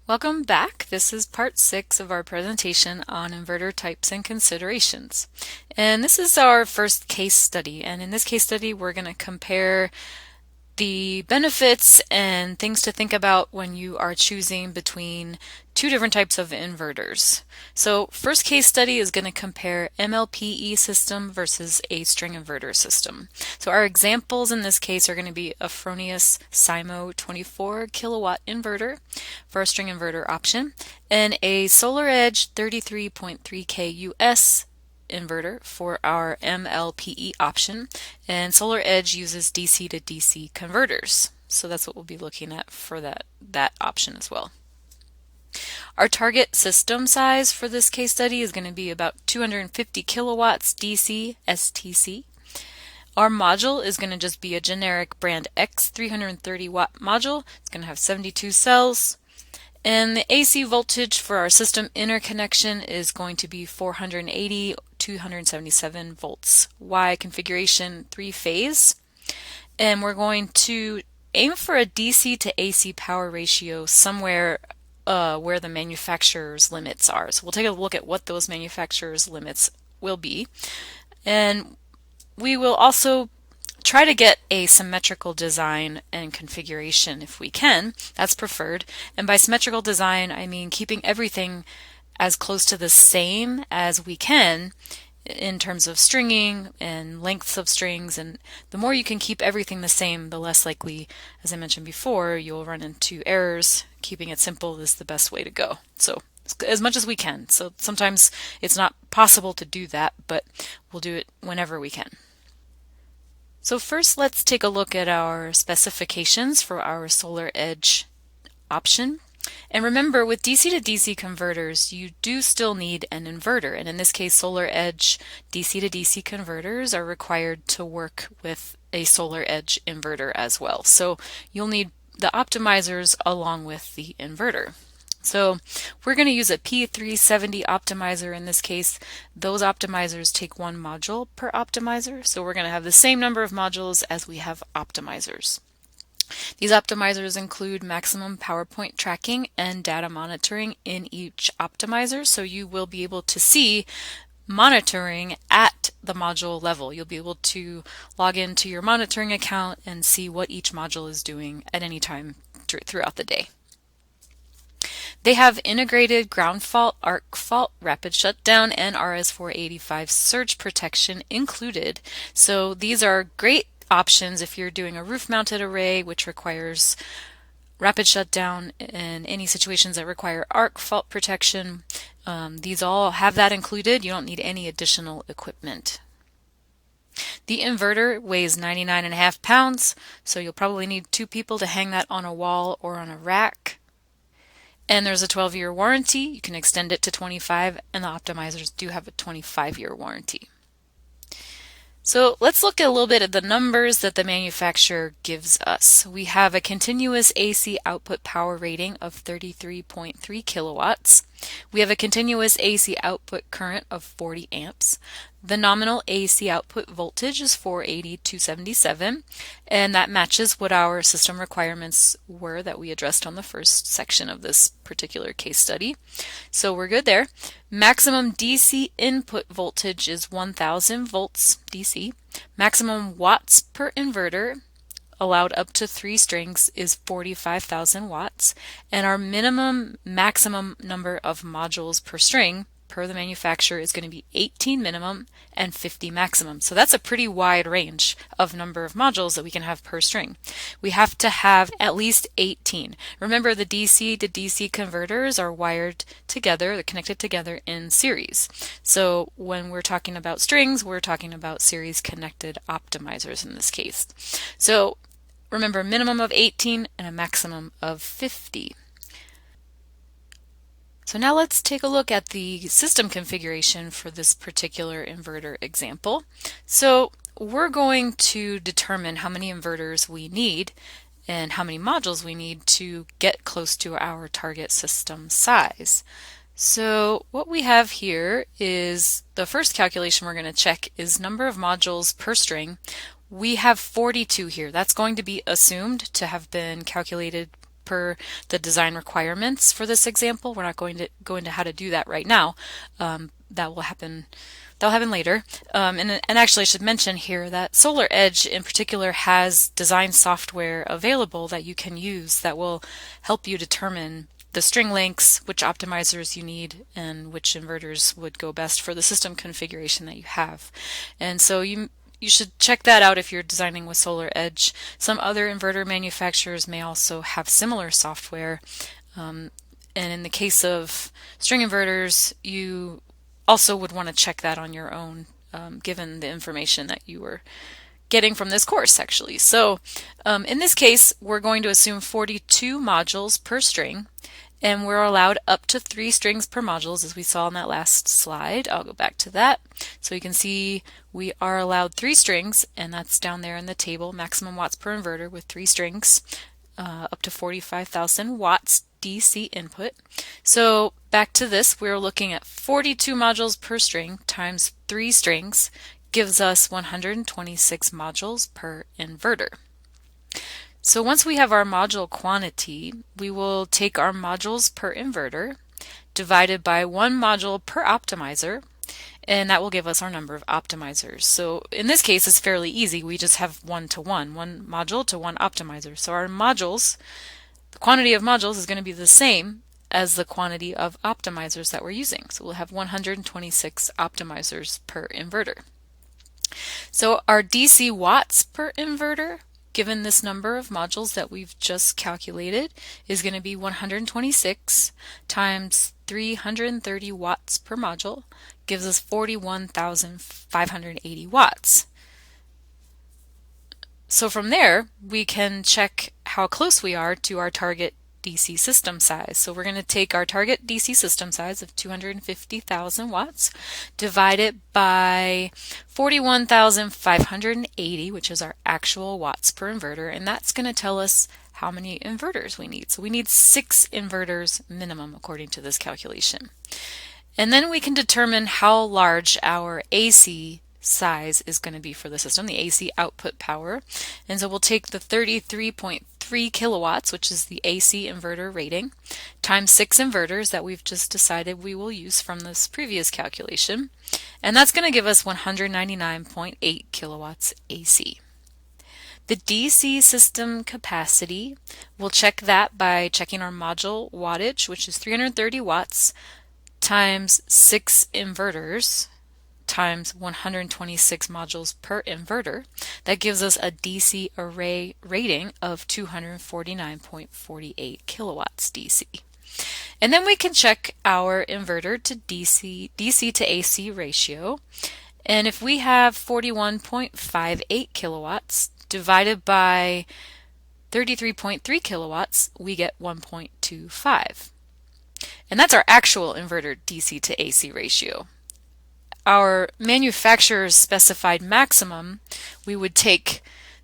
Welcome back. This is part 6 of our presentation on inverter types and considerations. And this is our first case study. And in this case study, we're going to compare the benefits and things to think about when you are choosing between two different types of inverters. So first case study is going to compare MLPE system versus a string inverter system. So our examples in this case are going to be a Fronius Simo 24 kilowatt inverter for a string inverter option and a SolarEdge 33.3K US inverter for our MLPE option, and SolarEdge uses DC to DC converters. So that's what we'll be looking at for that option as well. Our target system size for this case study is going to be about 250 kilowatts DC STC. Our module is going to just be a generic brand X 330 watt module. It's going to have 72 cells. And the AC voltage for our system interconnection is going to be 480 277 volts. Y configuration 3-phase. And we're going to aim for a DC to AC power ratio somewhere where the manufacturer's limits are. So we'll take a look at what those manufacturer's limits will be. And we will also try to get a symmetrical design and configuration if we can. That's preferred. And by symmetrical design, I mean keeping everything as close to the same as we can in terms of stringing and lengths of strings. And the more you can keep everything the same, the less likely, as I mentioned before, you'll run into errors. Keeping it simple is the best way to go. So as much as we can. So sometimes it's not possible to do that, but we'll do it whenever we can. So first, let's take a look at our specifications for our SolarEdge option. And remember, with DC to DC converters, you do still need an inverter. And in this case, SolarEdge DC to DC converters are required to work with a SolarEdge inverter as well. So you'll need the optimizers along with the inverter. So we're going to use a P370 optimizer in this case. Those optimizers take one module per optimizer. So we're going to have the same number of modules as we have optimizers. These optimizers include maximum power point tracking and data monitoring in each optimizer. So you will be able to see monitoring at the module level. You'll be able to log into your monitoring account and see what each module is doing at any time throughout the day. They have integrated ground fault, arc fault, rapid shutdown, and RS-485 surge protection included. So these are great options if you're doing a roof-mounted array, which requires rapid shutdown and any situations that require arc fault protection. These all have that included. You don't need any additional equipment. The inverter weighs 99.5 pounds, so you'll probably need 2 people to hang that on a wall or on a rack. And there's a 12-year warranty. You can extend it to 25, and the optimizers do have a 25-year warranty. So let's look at a little bit at the numbers that the manufacturer gives us. We have a continuous AC output power rating of 33.3 kilowatts. We have a continuous AC output current of 40 amps. The nominal AC output voltage is 480-277, and that matches what our system requirements were that we addressed on the first section of this particular case study. So we're good there. Maximum DC input voltage is 1000 volts DC. Maximum watts per inverter allowed up to 3 strings is 45,000 watts, and our maximum number of modules per string per the manufacturer is going to be 18 minimum and 50 maximum. So that's a pretty wide range of number of modules that we can have per string. We have to have at least 18. Remember, the DC to DC converters are wired together, they're connected together in series. So when we're talking about strings, we're talking about series connected optimizers in this case. So remember, a minimum of 18 and a maximum of 50. So now let's take a look at the system configuration for this particular inverter example. So we're going to determine how many inverters we need and how many modules we need to get close to our target system size. So what we have here is the first calculation we're going to check is number of modules per string. We have 42 here. That's going to be assumed to have been calculated per the design requirements for this example. We're not going to go into how to do that right now. That will happen. That'll happen later. And actually, I should mention here that SolarEdge in particular has design software available that you can use that will help you determine the string lengths, which optimizers you need, and which inverters would go best for the system configuration that you have. And so you should check that out if you're designing with SolarEdge. Some other inverter manufacturers may also have similar software. And in the case of string inverters, you also would want to check that on your own, given the information that you were getting from this course, actually. So in this case, we're going to assume 42 modules per string, and we're allowed up to 3 strings per modules, as we saw in that last slide. I'll go back to that. So you can see we are allowed 3 strings, and that's down there in the table, maximum watts per inverter with 3 strings, up to 45,000 watts DC input. So back to this, we're looking at 42 modules per string times 3 strings gives us 126 modules per inverter. So once we have our module quantity, we will take our modules per inverter divided by 1 module per optimizer, and that will give us our number of optimizers. So in this case, it's fairly easy. We just have 1-to-1, 1 module to 1 optimizer. So our modules, the quantity of modules is going to be the same as the quantity of optimizers that we're using. So we'll have 126 optimizers per inverter. So our DC watts per inverter, given this number of modules that we've just calculated, is going to be 126 times 330 watts per module, gives us 41,580 watts. So from there, we can check how close we are to our target DC system size. So we're going to take our target DC system size of 250,000 watts, divide it by 41,580, which is our actual watts per inverter, and that's going to tell us how many inverters we need. So we need 6 inverters minimum according to this calculation. And then we can determine how large our AC size is going to be for the system, the AC output power. And so we'll take the 33.3 kilowatts, which is the AC inverter rating, times 6 inverters that we've just decided we will use from this previous calculation. And that's going to give us 199.8 kilowatts AC. The DC system capacity, we'll check that by checking our module wattage, which is 330 watts, times 6 inverters, times 126 modules per inverter. That gives us a DC array rating of 249.48 kilowatts DC. And then we can check our inverter to DC to AC ratio. And if we have 41.58 kilowatts divided by 33.3 kilowatts, we get 1.25. And that's our actual inverter DC to AC ratio. Our manufacturer's specified maximum, we would take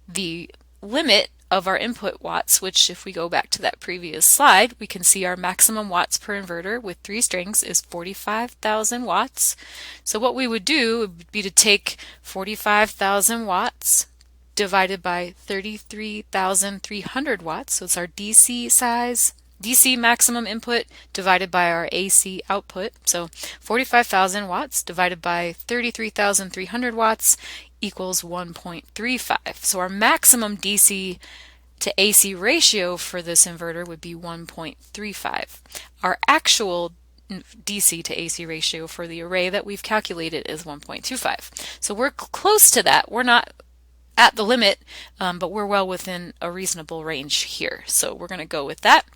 the limit of our input watts, which if we go back to that previous slide, we can see our maximum watts per inverter with 3 strings is 45,000 watts. So what we would do would be to take 45,000 watts divided by 33,300 watts, so it's our DC size, DC maximum input divided by our AC output. So 45,000 watts divided by 33,300 watts equals 1.35. So our maximum DC to AC ratio for this inverter would be 1.35. Our actual DC to AC ratio for the array that we've calculated is 1.25. So we're close to that. We're not at the limit, but we're well within a reasonable range here. So we're going to go with that.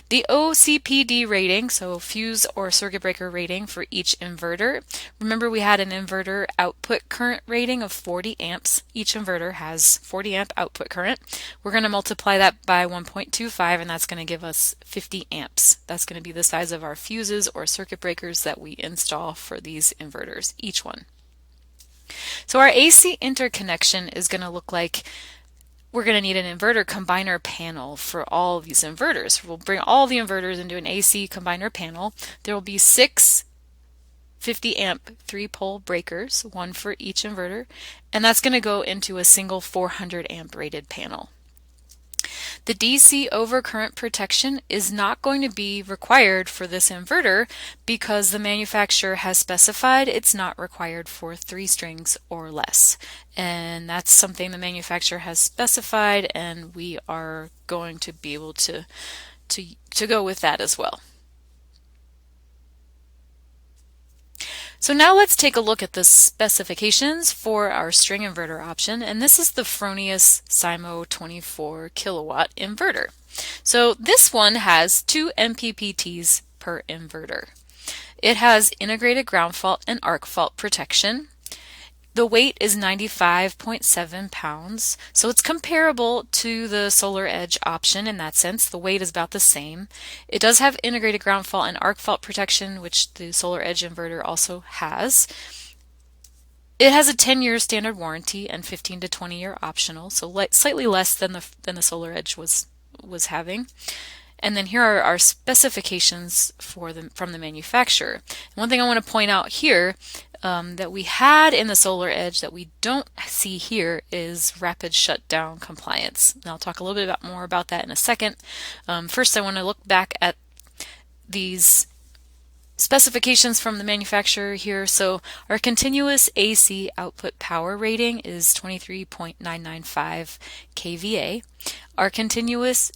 The OCPD rating, so fuse or circuit breaker rating for each inverter. Remember we had an inverter output current rating of 40 amps. Each inverter has 40 amp output current. We're going to multiply that by 1.25 and that's going to give us 50 amps. That's going to be the size of our fuses or circuit breakers that we install for these inverters, each one. So our AC interconnection is going to look like we're going to need an inverter combiner panel for all of these inverters. We'll bring all the inverters into an AC combiner panel. There will be 6 50 amp 3-pole breakers, one for each inverter, and that's going to go into a single 400 amp rated panel. The DC overcurrent protection is not going to be required for this inverter because the manufacturer has specified it's not required for 3 strings or less. And that's something the manufacturer has specified, and we are going to be able to go with that as well. So now let's take a look at the specifications for our string inverter option, and this is the Fronius SIMO 24 kilowatt inverter. So this one has 2 MPPTs per inverter. It has integrated ground fault and arc fault protection. The weight is 95.7 pounds, so it's comparable to the SolarEdge option in that sense. The weight is about the same. It does have integrated ground fault and arc fault protection, which the SolarEdge inverter also has. It has a 10-year standard warranty and 15 to 20-year optional, so slightly less than the SolarEdge was having. And then here are our specifications from the manufacturer. And one thing I want to point out here that we had in the SolarEdge that we don't see here is rapid shutdown compliance. And I'll talk a little bit more about that in a second. First, I want to look back at these specifications from the manufacturer here. So our continuous AC output power rating is 23.995 kVA. Our continuous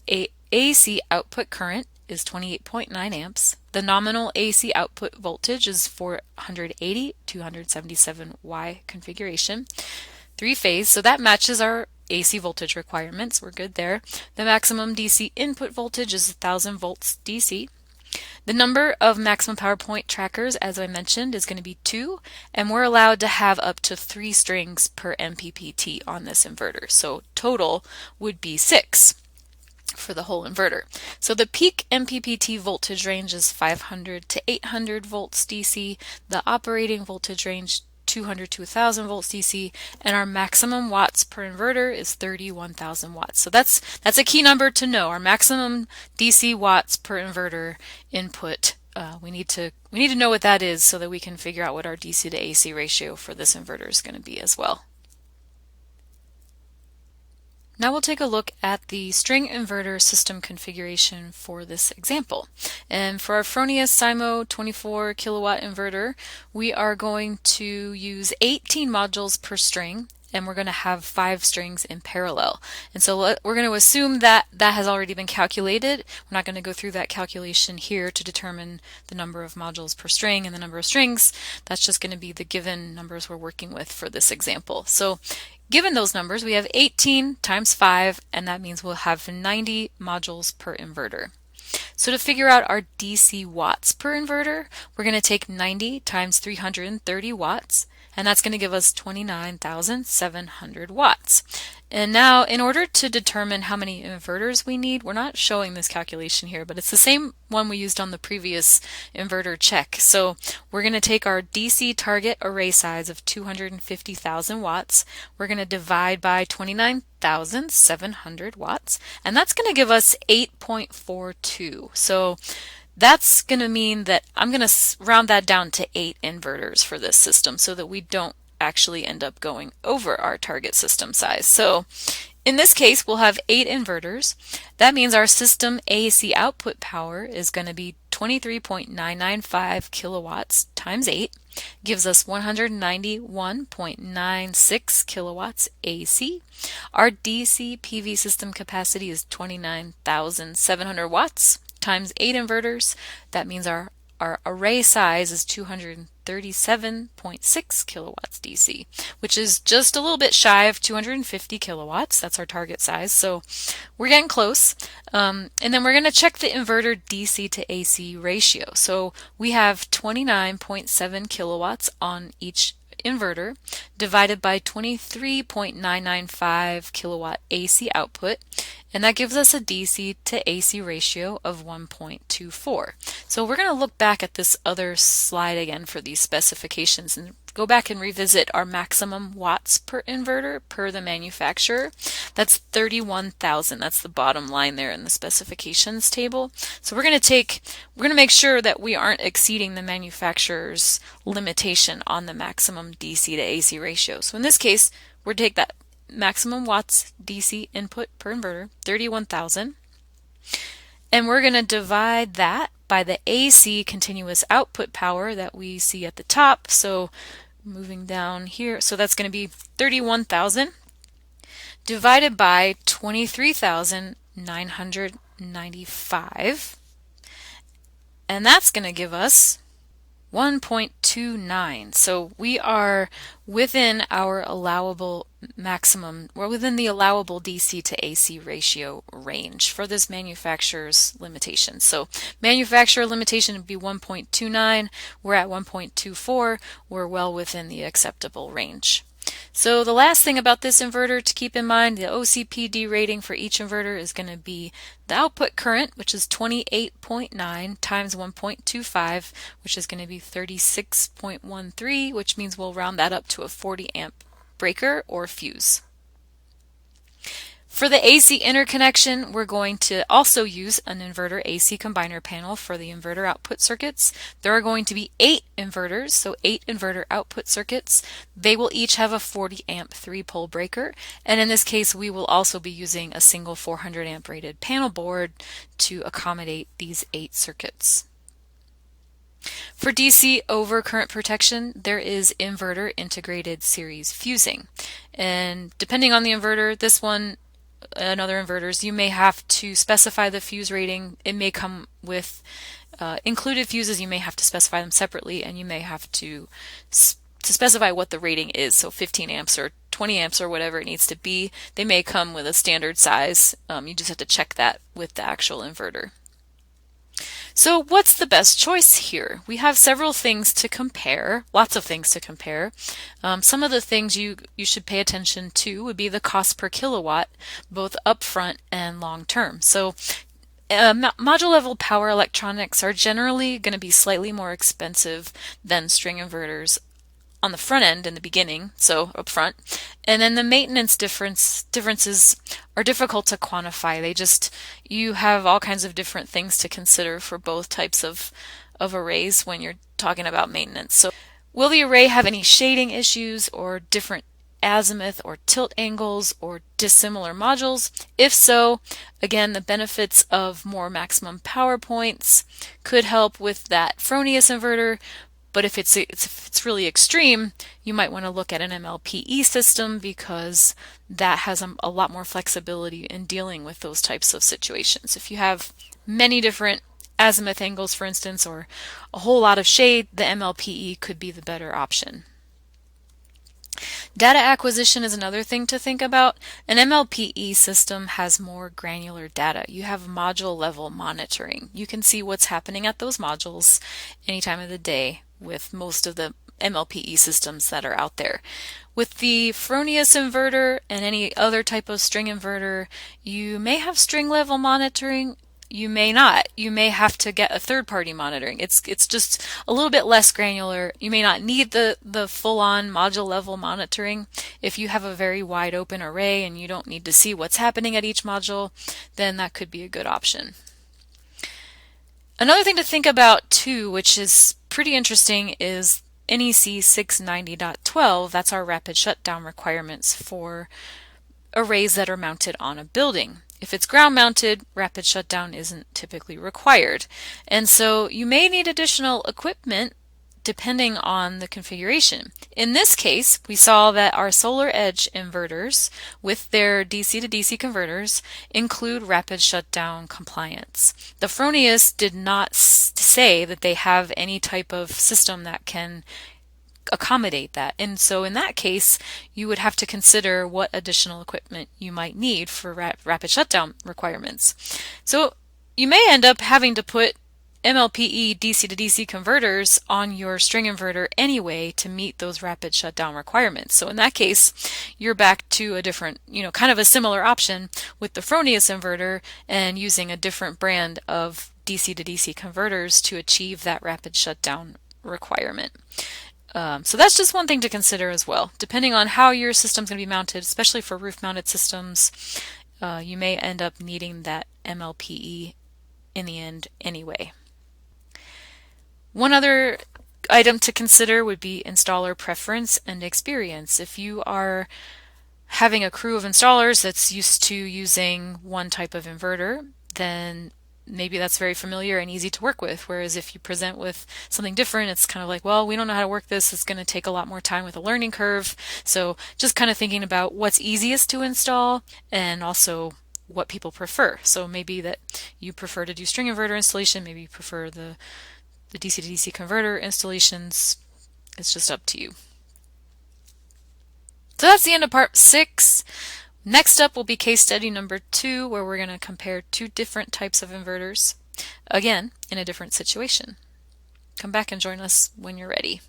AC output current is 28.9 amps. The nominal AC output voltage is 480 277 Y configuration. 3-phase, so that matches our AC voltage requirements. We're good there. The maximum DC input voltage is 1000 volts DC. The number of maximum power point trackers, as I mentioned, is going to be 2, and we're allowed to have up to 3 strings per MPPT on this inverter. So total would be 6 for the whole inverter. So the peak MPPT voltage range is 500 to 800 volts DC, the operating voltage range 200 to 1000 volts DC, and our maximum watts per inverter is 31,000 watts. So that's a key number to know. Our maximum DC watts per inverter input. We need to know what that is so that we can figure out what our DC to AC ratio for this inverter is going to be as well. Now we'll take a look at the string inverter system configuration for this example. And for our Fronius SIMO 24 kilowatt inverter, we are going to use 18 modules per string, and we're going to have 5 strings in parallel. And so we're going to assume that that has already been calculated. We're not going to go through that calculation here to determine the number of modules per string and the number of strings. That's just going to be the given numbers we're working with for this example. So given those numbers, we have 18 times 5, and that means we'll have 90 modules per inverter. So to figure out our DC watts per inverter, we're going to take 90 times 330 watts, and that's going to give us 29,700 watts. And now, in order to determine how many inverters we need, we're not showing this calculation here, but it's the same one we used on the previous inverter check. So we're going to take our DC target array size of 250,000 watts. We're going to divide by 29,700 watts, and that's going to give us 8.42. So that's going to mean that I'm going to round that down to 8 inverters for this system so that we don't actually end up going over our target system size. So in this case, we'll have 8 inverters. That means our system AC output power is going to be 23.995 kilowatts times 8, gives us 191.96 kilowatts AC. Our DC PV system capacity is 29,700 watts times 8 inverters. That means our array size is 237.6 kilowatts DC, which is just a little bit shy of 250 kilowatts. That's our target size, so we're getting close. And then we're going to check the inverter DC to AC ratio. So we have 29.7 kilowatts on each inverter divided by 23.995 kilowatt AC output, and that gives us a DC to AC ratio of 1.24. So we're going to look back at this other slide again for these specifications and go back and revisit our maximum watts per inverter per the manufacturer. That's 31,000. That's the bottom line there in the specifications table. So we're going to make sure that we aren't exceeding the manufacturer's limitation on the maximum DC to AC ratio. So in this case, we're going to take that maximum watts DC input per inverter, 31,000. And we're going to divide that by the AC continuous output power that we see at the top. So moving down here, so that's going to be 31,000 divided by 23,995. And that's going to give us 1.29. So we are within our allowable maximum, we're within the allowable DC to AC ratio range for this manufacturer's limitation. So manufacturer limitation would be 1.29, we're at 1.24, we're well within the acceptable range. So the last thing about this inverter to keep in mind, the OCPD rating for each inverter is going to be the output current, which is 28.9 times 1.25, which is going to be 36.13, which means we'll round that up to a 40 amp breaker or fuse. For the AC interconnection, we're going to also use an inverter AC combiner panel for the inverter output circuits. There are going to be 8 inverters, so 8 inverter output circuits. They will each have a 40 amp 3-pole breaker, and in this case we will also be using a single 400 amp rated panel board to accommodate these 8 circuits. For DC overcurrent protection, there is inverter integrated series fusing, and depending on the inverter, this one and other inverters, you may have to specify the fuse rating. It may come with included fuses. You may have to specify them separately, and you may have to specify what the rating is, so 15 amps or 20 amps or whatever it needs to be. They may come with a standard size. You just have to check that with the actual inverter. So what's the best choice here? We have several things to compare, lots of things to compare. Some of the things you should pay attention to would be the cost per kilowatt, both upfront and long term. So module level power electronics are generally going to be slightly more expensive than string inverters on the front end in the beginning, so up front. And then the maintenance differences are difficult to quantify. You have all kinds of different things to consider for both types of arrays when you're talking about maintenance. So will the array have any shading issues or different azimuth or tilt angles or dissimilar modules? If so, again, the benefits of more maximum power points could help with that Fronius inverter. But if it's really extreme, you might want to look at an MLPE system, because that has a lot more flexibility in dealing with those types of situations. If you have many different azimuth angles, for instance, or a whole lot of shade, the MLPE could be the better option. Data acquisition is another thing to think about. An MLPE system has more granular data. You have module level monitoring. You can see what's happening at those modules any time of the day with most of the MLPE systems that are out there. With the Fronius inverter and any other type of string inverter, you may have string level monitoring. You may not. You may have to get a third-party monitoring. It's just a little bit less granular. You may not need the full-on module level monitoring. If you have a very wide open array and you don't need to see what's happening at each module, then that could be a good option. Another thing to think about too, which is pretty interesting, is NEC 690.12. That's our rapid shutdown requirements for arrays that are mounted on a building. If it's ground mounted, rapid shutdown isn't typically required. And so you may need additional equipment depending on the configuration. In this case, we saw that our SolarEdge inverters with their DC to DC converters include rapid shutdown compliance. The Fronius did not say that they have any type of system that can accommodate that. And so in that case, you would have to consider what additional equipment you might need for rapid shutdown requirements. So you may end up having to put MLPE DC to DC converters on your string inverter anyway to meet those rapid shutdown requirements. So in that case, you're back to a different, kind of a similar option with the Fronius inverter and using a different brand of DC to DC converters to achieve that rapid shutdown requirement. So that's just one thing to consider as well. Depending on how your system's going to be mounted, especially for roof-mounted systems, you may end up needing that MLPE in the end anyway. One other item to consider would be installer preference and experience. If you are having a crew of installers that's used to using one type of inverter, then maybe that's very familiar and easy to work with. Whereas if you present with something different, it's kind of like, well, we don't know how to work this. It's going to take a lot more time with a learning curve. So just kind of thinking about what's easiest to install and also what people prefer. So maybe that you prefer to do string inverter installation, maybe you prefer the DC to DC converter installations. It's just up to you. So that's the end of part 6. Next up will be case study number 2, where we're going to compare 2 different types of inverters, again, in a different situation. Come back and join us when you're ready.